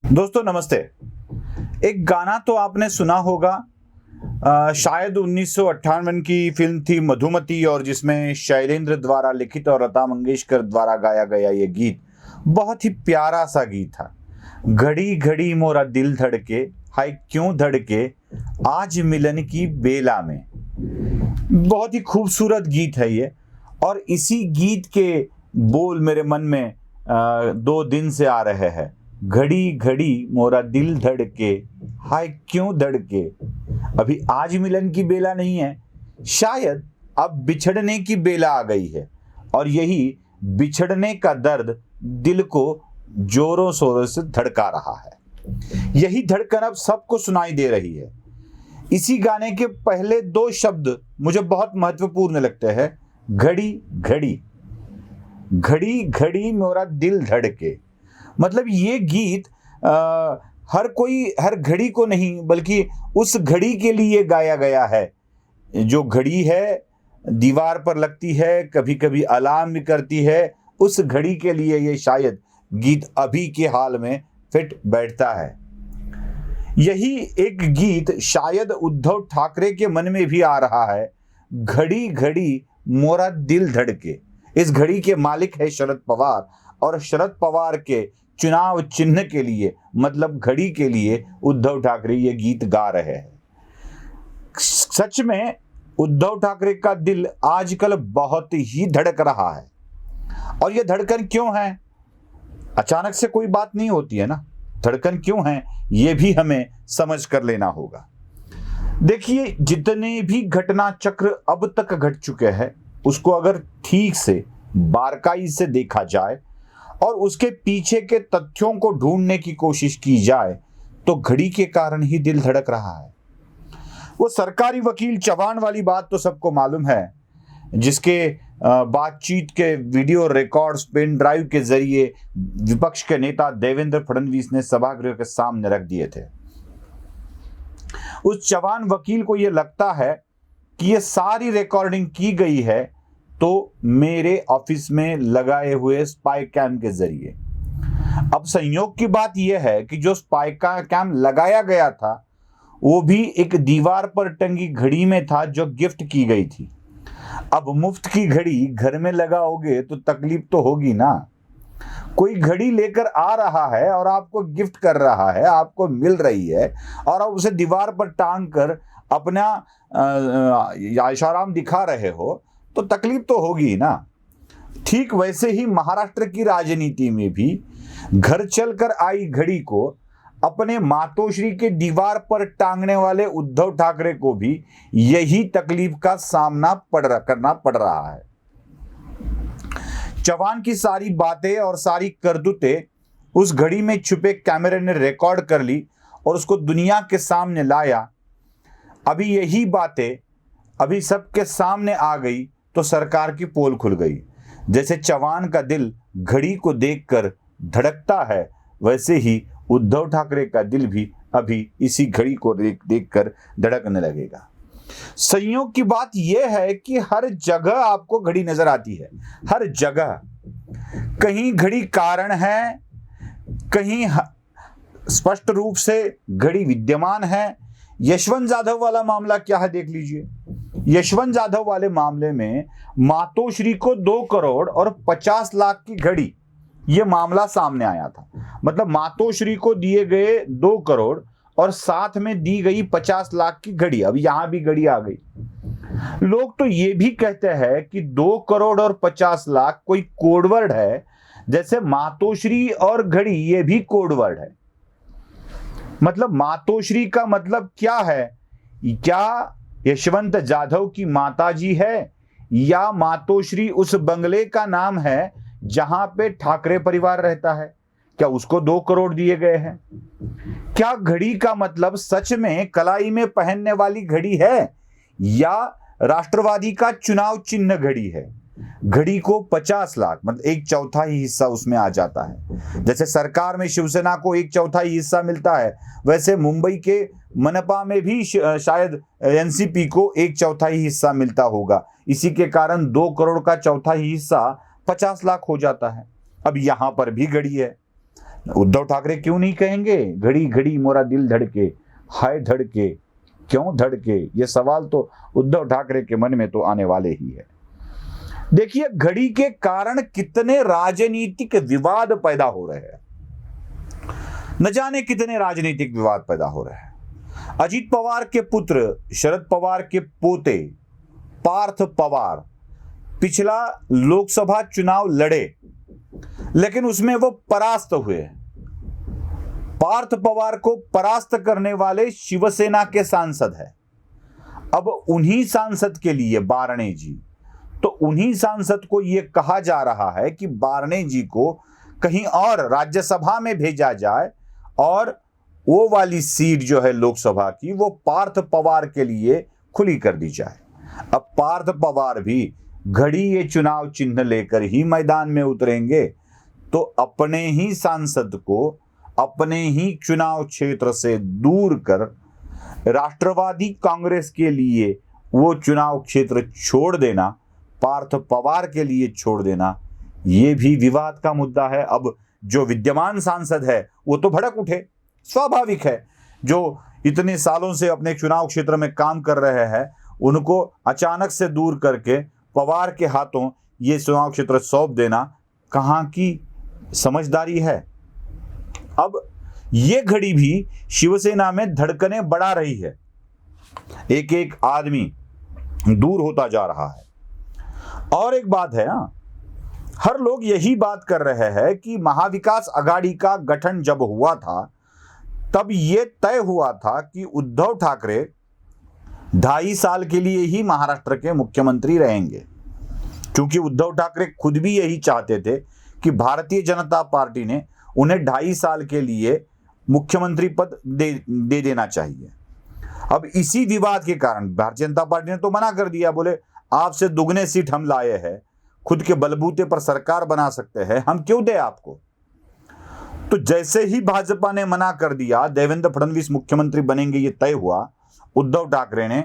दोस्तों नमस्ते। एक गाना तो आपने सुना होगा, शायद 1958 की फिल्म थी मधुमती, और जिसमें शैलेंद्र द्वारा लिखित और लता मंगेशकर द्वारा गाया गया ये गीत बहुत ही प्यारा सा गीत था। घड़ी घड़ी मोरा दिल धड़के, हाय क्यों धड़के, आज मिलन की बेला में। बहुत ही खूबसूरत गीत है ये, और इसी गीत के बोल मेरे मन में 2 दिन से आ रहे हैं। घड़ी घड़ी मोरा दिल धड़के, हाय क्यों धड़के। अभी आज मिलन की बेला नहीं है, शायद अब बिछड़ने की बेला आ गई है, और यही बिछड़ने का दर्द दिल को जोरों शोरों से धड़का रहा है। यही धड़कन अब सबको सुनाई दे रही है। इसी गाने के पहले 2 शब्द मुझे बहुत महत्वपूर्ण लगते हैं। घड़ी घड़ी, घड़ी घड़ी मोरा दिल धड़के। मतलब ये गीत हर घड़ी को नहीं, बल्कि उस घड़ी के लिए गाया गया है जो घड़ी है, दीवार पर लगती है, कभी कभी अलार्म भी करती है। उस घड़ी के लिए ये शायद गीत अभी के हाल में फिट बैठता है। यही एक गीत शायद उद्धव ठाकरे के मन में भी आ रहा है। घड़ी घड़ी मोरा दिल धड़के। इस घड़ी के मालिक है शरद पवार, और शरद पवार के चुनाव चिन्ह के लिए, मतलब घड़ी के लिए, उद्धव ठाकरे ये गीत गा रहे हैं। सच में उद्धव ठाकरे का दिल आजकल बहुत ही धड़क रहा है। और ये धड़कन क्यों है? अचानक से कोई बात नहीं होती है ना। धड़कन क्यों है ये भी हमें समझ कर लेना होगा। देखिए, जितने भी घटना चक्र अब तक घट चुके हैं, उसको अगर ठीक से बारकाई से देखा जाए और उसके पीछे के तथ्यों को ढूंढने की कोशिश की जाए, तो घड़ी के कारण ही दिल धड़क रहा है। वो सरकारी वकील चव्हाण वाली बात तो सबको मालूम है, जिसके बातचीत के वीडियो रिकॉर्ड्स पेन ड्राइव के जरिए विपक्ष के नेता देवेंद्र फडणवीस ने सभागृह के सामने रख दिए थे। उस चव्हाण वकील को यह लगता है कि यह सारी रिकॉर्डिंग की गई है तो मेरे ऑफिस में लगाए हुए स्पाई कैम के जरिए। अब संयोग की बात यह है कि जो स्पाई कैम लगाया गया था वो भी एक दीवार पर टंगी घड़ी में था जो गिफ्ट की गई थी। अब मुफ्त की घड़ी घर में लगाओगे तो तकलीफ तो होगी ना। कोई घड़ी लेकर आ रहा है और आपको गिफ्ट कर रहा है, आपको मिल रही है, और आप उसे दीवार पर टांग कर अपना ऐशाराम दिखा रहे हो, तो तकलीफ तो होगी ना। ठीक वैसे ही महाराष्ट्र की राजनीति में भी घर चलकर आई घड़ी को अपने मातोश्री के दीवार पर टांगने वाले उद्धव ठाकरे को भी यही तकलीफ का सामना करना पड़ रहा है। चव्हाण की सारी बातें और सारी करतूतें उस घड़ी में छुपे कैमरे ने रिकॉर्ड कर ली और उसको दुनिया के सामने लाया। अभी यही बातें अभी सबके सामने आ गई तो सरकार की पोल खुल गई। जैसे चव्हाण का दिल घड़ी को देखकर धड़कता है, वैसे ही उद्धव ठाकरे का दिल भी अभी इसी घड़ी को देखकर धड़कने लगेगा। संयोग की बात यह है कि हर जगह आपको घड़ी नजर आती है, हर जगह। कहीं घड़ी कारण है, कहीं स्पष्ट रूप से घड़ी विद्यमान है। यशवंत जाधव वाला मामला क्या है देख लीजिए। यशवंत जाधव वाले मामले में मातोश्री को 2 करोड़ और 50 लाख की घड़ी, यह मामला सामने आया था। मतलब मातोश्री को दिए गए 2 करोड़ और साथ में दी गई 50 लाख की घड़ी। अब यहां भी घड़ी आ गई। लोग तो ये भी कहते हैं कि 2 करोड़ और 50 लाख कोई कोडवर्ड है, जैसे मातोश्री और घड़ी ये भी कोडवर्ड है। मतलब मातोश्री का मतलब क्या है? क्या यशवंत जाधव की माताजी है, या मातोश्री उस बंगले का नाम है जहां पे ठाकरे परिवार रहता है? क्या उसको 2 करोड़ दिए गए हैं? क्या घड़ी का मतलब सच में कलाई में पहनने वाली घड़ी है, या राष्ट्रवादी का चुनाव चिन्ह घड़ी है? घड़ी को 50 लाख मतलब 1/4 हिस्सा उसमें आ जाता है। जैसे सरकार में शिवसेना को 1/4 हिस्सा मिलता है, वैसे मुंबई के मनपा में भी शायद एनसीपी को 1/4 हिस्सा मिलता होगा। इसी के कारण 2 करोड़ का 1/4 हिस्सा 50 लाख हो जाता है। अब यहां पर भी घड़ी है। उद्धव ठाकरे क्यों नहीं कहेंगे घड़ी घड़ी मोरा दिल धड़के, हाय धड़के क्यों धड़के? ये सवाल तो उद्धव ठाकरे के मन में तो आने वाले ही है। देखिए घड़ी के कारण कितने राजनीतिक विवाद पैदा हो रहे हैं, न जाने कितने राजनीतिक विवाद पैदा हो रहे हैं। अजीत पवार के पुत्र शरद पवार के पोते पार्थ पवार पिछला लोकसभा चुनाव लड़े, लेकिन उसमें वो परास्त हुए। पार्थ पवार को परास्त करने वाले शिवसेना के सांसद हैं। अब उन्हीं सांसद के लिए बारणे जी, तो उन्हीं सांसद को यह कहा जा रहा है कि बारणे जी को कहीं और राज्यसभा में भेजा जाए और वो वाली सीट जो है लोकसभा की वो पार्थ पवार के लिए खुली कर दी जाए। अब पार्थ पवार भी घड़ी ये चुनाव चिन्ह लेकर ही मैदान में उतरेंगे, तो अपने ही सांसद को अपने ही चुनाव क्षेत्र से दूर कर राष्ट्रवादी कांग्रेस के लिए वो चुनाव क्षेत्र छोड़ देना, पार्थ पवार के लिए छोड़ देना, ये भी विवाद का मुद्दा है। अब जो विद्यमान सांसद है वो तो भड़क उठे, स्वाभाविक है। जो इतने सालों से अपने चुनाव क्षेत्र में काम कर रहे हैं उनको अचानक से दूर करके पवार के हाथों ये चुनाव क्षेत्र सौंप देना कहां की समझदारी है? अब ये घड़ी भी शिवसेना में धड़कनें बढ़ा रही है, एक एक आदमी दूर होता जा रहा है। और एक बात है हर लोग यही बात कर रहे हैं कि महाविकास आघाड़ी का गठन जब हुआ था तब यह तय हुआ था कि उद्धव ठाकरे 2.5 साल के लिए ही महाराष्ट्र के मुख्यमंत्री रहेंगे, क्योंकि उद्धव ठाकरे खुद भी यही चाहते थे कि भारतीय जनता पार्टी ने उन्हें 2.5 साल के लिए मुख्यमंत्री पद दे देना चाहिए। अब इसी विवाद के कारण भारतीय जनता पार्टी ने तो मना कर दिया, बोले आपसे दुगने सीट हम लाए हैं, खुद के बलबूते पर सरकार बना सकते हैं, हम क्यों दें आपको। तो जैसे ही भाजपा ने मना कर दिया, देवेंद्र फडणवीस मुख्यमंत्री बनेंगे ये तय हुआ, उद्धव ठाकरे ने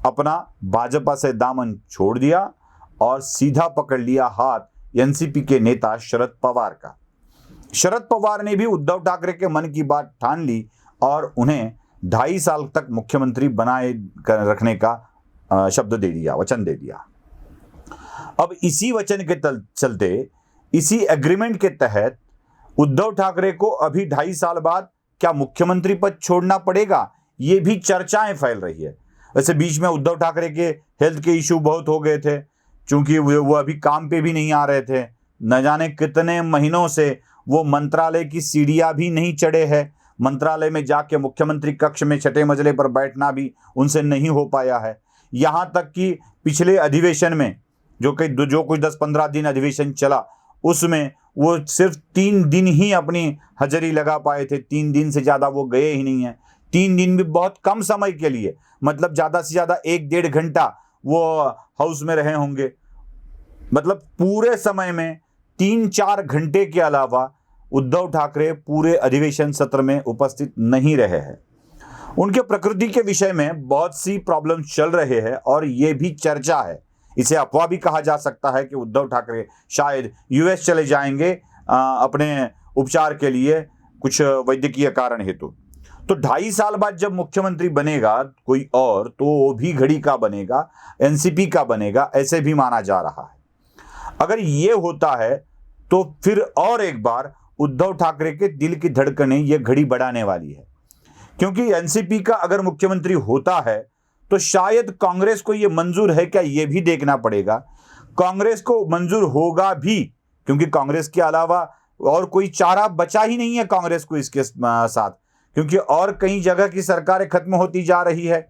अपना भाजपा से दामन छोड़ दिया और सीधा पकड़ लिया हाथ एनसीपी के नेता शरद पवार का। शरद पवार ने भी उद्धव ठाकरे के मन की बात ठान ली और उन्हें 2.5 साल तक मुख्यमंत्री बनाए रखने का शब्द दे दिया, वचन दे दिया। अब इसी वचन के चलते, इसी एग्रीमेंट के तहत उद्धव ठाकरे को अभी 2.5 साल बाद क्या मुख्यमंत्री पद छोड़ना पड़ेगा, ये भी चर्चाएं फैल रही है। वैसे बीच में उद्धव ठाकरे के हेल्थ के इशू बहुत हो गए थे, क्योंकि वो अभी काम पे भी नहीं आ रहे थे। न जाने कितने महीनों से वो मंत्रालय की सीढ़ियां भी नहीं चढ़े हैं, मंत्रालय में जाके मुख्यमंत्री कक्ष में 6ठे मंजिले पर बैठना भी उनसे नहीं हो पाया है। यहाँ तक कि पिछले अधिवेशन में जो कुछ 10-15 दिन अधिवेशन चला, उसमें वो सिर्फ 3 दिन ही अपनी हाजिरी लगा पाए थे, 3 दिन से ज़्यादा वो गए ही नहीं है। 3 दिन भी बहुत कम समय के लिए, मतलब ज़्यादा से ज़्यादा 1-1.5 घंटा वो हाउस में रहे होंगे। मतलब पूरे समय में 3-4 घंटे के अलावा उद्धव ठाकरे पूरे अधिवेशन सत्र में उपस्थित नहीं रहे हैं। उनके प्रकृति के विषय में बहुत सी प्रॉब्लम्स चल रहे हैं और ये भी चर्चा है, इसे अफवाह भी कहा जा सकता है कि उद्धव ठाकरे शायद यूएस चले जाएंगे अपने उपचार के लिए, कुछ वैद्यकीय कारण हेतु। तो 2.5 साल बाद जब मुख्यमंत्री बनेगा कोई और, तो वो भी घड़ी का बनेगा, एनसीपी का बनेगा, ऐसे भी माना जा रहा है। अगर ये होता है तो फिर और एक बार उद्धव ठाकरे के दिल की धड़कनें ये घड़ी बढ़ाने वाली है, क्योंकि एनसीपी का अगर मुख्यमंत्री होता है तो शायद कांग्रेस को ये मंजूर है क्या, ये भी देखना पड़ेगा। कांग्रेस को मंजूर होगा भी, क्योंकि कांग्रेस के अलावा और कोई चारा बचा ही नहीं है कांग्रेस को इसके साथ, क्योंकि और कई जगह की सरकारें खत्म होती जा रही है।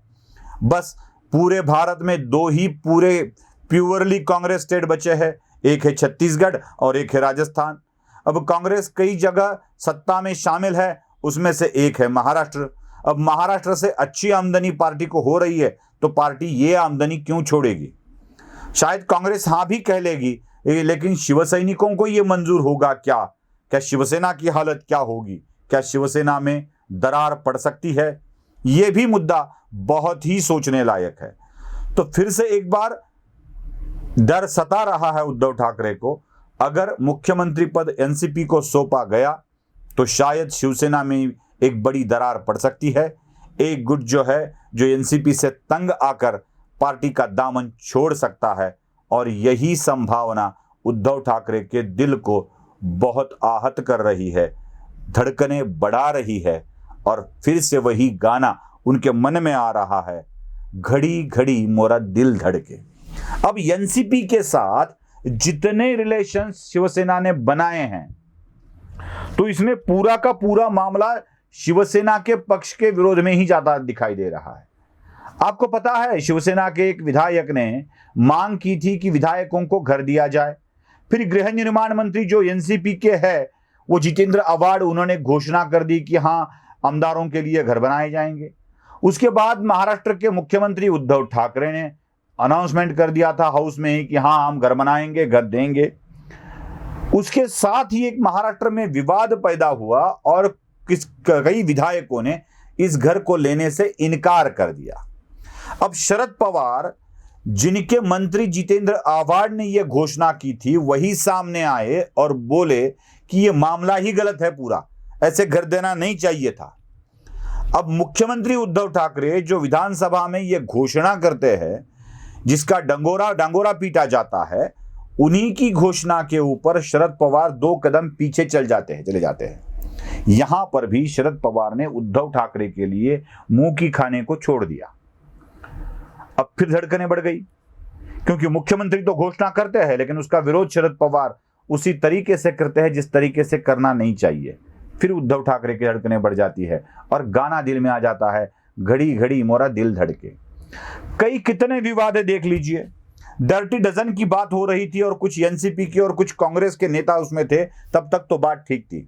बस पूरे भारत में 2 ही पूरे प्योरली कांग्रेस स्टेट बचे हैं, एक है छत्तीसगढ़ और एक है राजस्थान। अब कांग्रेस कई जगह सत्ता में शामिल है, उसमें से एक है महाराष्ट्र। अब महाराष्ट्र से अच्छी आमदनी पार्टी को हो रही है, तो पार्टी ये आमदनी क्यों छोड़ेगी। शायद कांग्रेस हाँ भी कह लेगी, लेकिन शिव सैनिकों को ये मंजूर होगा क्या? क्या शिवसेना की हालत क्या होगी? क्या शिवसेना में दरार पड़ सकती है? ये भी मुद्दा बहुत ही सोचने लायक है। तो फिर से एक बार डर सता रहा है उद्धव ठाकरे को, अगर मुख्यमंत्री पद एनसीपी को सौंपा गया तो शायद शिवसेना में एक बड़ी दरार पड़ सकती है। एक गुट जो है जो एनसीपी से तंग आकर पार्टी का दामन छोड़ सकता है और यही संभावना उद्धव ठाकरे के दिल को बहुत आहत कर रही है, धड़कनें बढ़ा रही है और फिर से वही गाना उनके मन में आ रहा है, घड़ी घड़ी मोरा दिल धड़के। अब एनसीपी के साथ जितने रिलेशन शिवसेना ने बनाए हैं तो इसमें पूरा का पूरा मामला शिवसेना के पक्ष के विरोध में ही ज्यादा दिखाई दे रहा है। आपको पता है शिवसेना के एक विधायक ने मांग की थी कि विधायकों को घर दिया जाए। फिर गृह निर्माण मंत्री जो एनसीपी के है वो जितेंद्र अवार्ड उन्होंने घोषणा कर दी कि हाँ आमदारों के लिए घर बनाए जाएंगे। उसके बाद महाराष्ट्र के मुख्यमंत्री उद्धव ठाकरे ने अनाउंसमेंट कर दिया था हाउस में ही कि हाँ हम घर बनाएंगे, घर देंगे। उसके साथ ही एक महाराष्ट्र में विवाद पैदा हुआ और कई विधायकों ने इस घर को लेने से इनकार कर दिया। अब शरद पवार जिनके मंत्री जितेंद्र आव्हाड ने यह घोषणा की थी वही सामने आए और बोले कि यह मामला ही गलत है, पूरा ऐसे घर देना नहीं चाहिए था। अब मुख्यमंत्री उद्धव ठाकरे जो विधानसभा में यह घोषणा करते हैं जिसका डंगोरा पीटा जाता है, उन्हीं की घोषणा के ऊपर शरद पवार 2 कदम पीछे चले जाते हैं। यहां पर भी शरद पवार ने उद्धव ठाकरे के लिए मुंह की खाने को छोड़ दिया। अब फिर धड़कनें बढ़ गई क्योंकि मुख्यमंत्री तो घोषणा करते हैं लेकिन उसका विरोध शरद पवार उसी तरीके से करते हैं जिस तरीके से करना नहीं चाहिए। फिर उद्धव ठाकरे की धड़कनें बढ़ जाती है और गाना दिल में आ जाता है, घड़ी घड़ी मोरा दिल धड़के। कई कितने विवाद है देख लीजिए। डर्टी डजन की बात हो रही थी और कुछ एनसीपी के और कुछ कांग्रेस के नेता उसमें थे, तब तक तो बात ठीक थी।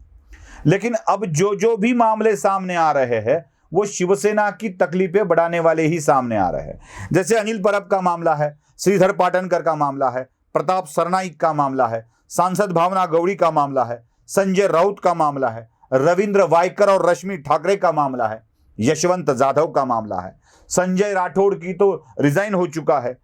लेकिन अब जो भी मामले सामने आ रहे हैं वो शिवसेना की तकलीफें बढ़ाने वाले ही सामने आ रहे हैं। जैसे अनिल परब का मामला है, श्रीधर पाटनकर का मामला है, प्रताप सरनाईक का मामला है, सांसद भावना गौड़ी का मामला है, संजय राउत का मामला है, रविंद्र वायकर और रश्मि ठाकरे का मामला है, यशवंत जाधव का मामला है, संजय राठौड़ की तो रिजाइन हो चुका है,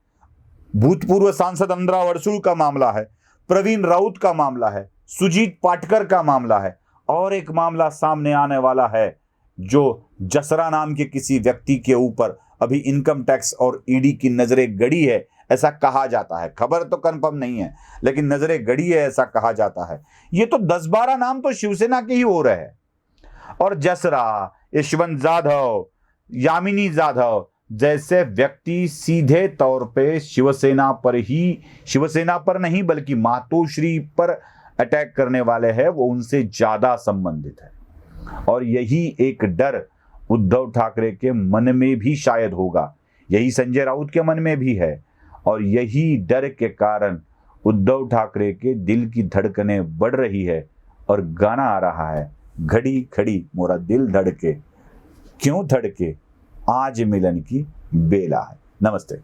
भूतपूर्व सांसद अंद्रा वरसुल का मामला है, प्रवीण राउत का मामला है, सुजीत पाटकर का मामला है और एक मामला सामने आने वाला है जो जसरा नाम के किसी व्यक्ति के ऊपर अभी इनकम टैक्स और ईडी की नजरें गड़ी है, ऐसा कहा जाता है। खबर तो कंफर्म नहीं है लेकिन नजरें गड़ी है ऐसा कहा जाता है। ये तो 10-12 नाम तो शिवसेना के ही हो रहे हैं और जसरा, यशवंत जाधव, यामिनी जाधव जैसे व्यक्ति सीधे तौर पे शिवसेना पर नहीं बल्कि मातोश्री पर अटैक करने वाले हैं, वो उनसे ज्यादा संबंधित है। और यही एक डर उद्धव ठाकरे के मन में भी शायद होगा, यही संजय राउत के मन में भी है और यही डर के कारण उद्धव ठाकरे के दिल की धड़कनें बढ़ रही है और गाना आ रहा है, घड़ी घड़ी मोरा दिल धड़के। क्यों धड़के? आज मिलन की बेला है। नमस्ते।